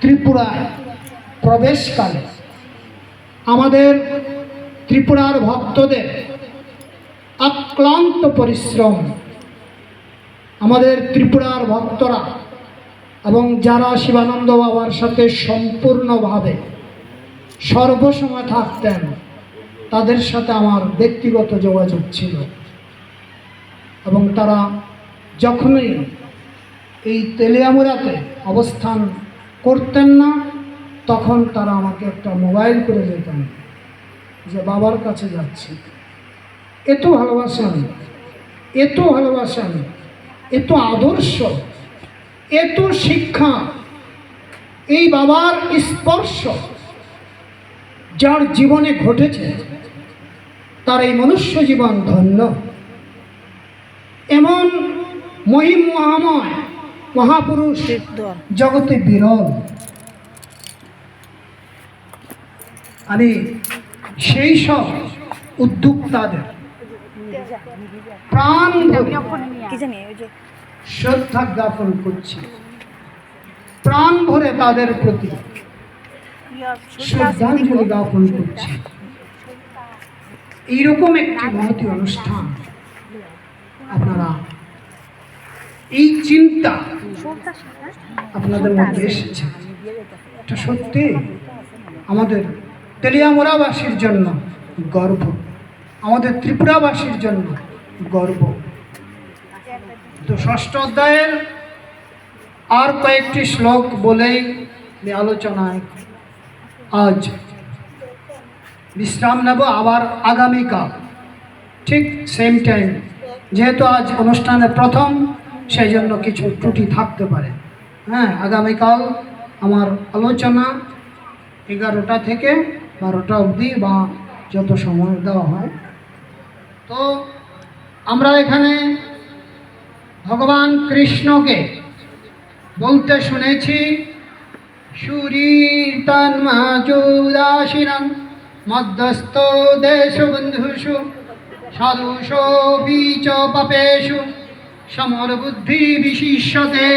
ত্রিপুরায় প্রবেশকালে আমাদের ত্রিপুরার ভক্তদের অক্লান্ত পরিশ্রম, আমাদের ত্রিপুরার ভক্তরা এবং যারা শিবানন্দ বাবার সাথে সম্পূর্ণভাবে সর্বসময় থাকতেন, তাদের সাথে আমার ব্যক্তিগত যোগাযোগ ছিল। এবং তারা যখনই এই তেলিয়ামুড়াতে অবস্থান করতেন না, তখন তারা আমাকে একটা মোবাইল করে যেতেন যে বাবার কাছে যাচ্ছি। এত ভালোবাসেন, এত ভালোবাসেন, এত আদর্শ, এত শিক্ষা, এই বাবার স্পর্শ যার জীবনে ঘটেছে, তার এই মনুষ্য জীবন ধন্য। এমন মহিম মহাময় মহাপুরুষ জগতে বিরল। আমি সেই সব উদ্যোক্তাদের প্রাণ শ্রদ্ধা জ্ঞাপন করছি, প্রাণ ভরে তাদের প্রতি শ্রদ্ধাঞ্জলি জ্ঞাপন করছি। এইরকম একটি মহতী অনুষ্ঠান আপনারা, এই চিন্তা আপনাদের মধ্যে এসেছে, এটা সত্যি আমাদের তেলিয়ামুড়াবাসীর জন্য গর্ব, আমাদের ত্রিপুরাবাসীর জন্য গর্ব। তো ষষ্ঠ অধ্যায়ের আর কয়েকটি শ্লোক বলেই আলোচনায় আজ বিশ্রাম নেব। আবার আগামীকাল ঠিক সেম টাইম, যেহেতু আজ অনুষ্ঠানের প্রথম, সেই জন্য কিছু ত্রুটি থাকতে পারে। হ্যাঁ, আগামীকাল আমার আলোচনা 11টা থেকে 12টা অবধি বা যত সময় দেওয়া হয়। তো আমরা এখানে ভগবান কৃষ্ণকে বলতে শুনেছি, সুরীর তন্মাজুদাসিনং মধ্যস্থ দেশবন্ধুষু সাধুষো বীচ পাপেষু সমর বুদ্ধি বিশিষ্যতে।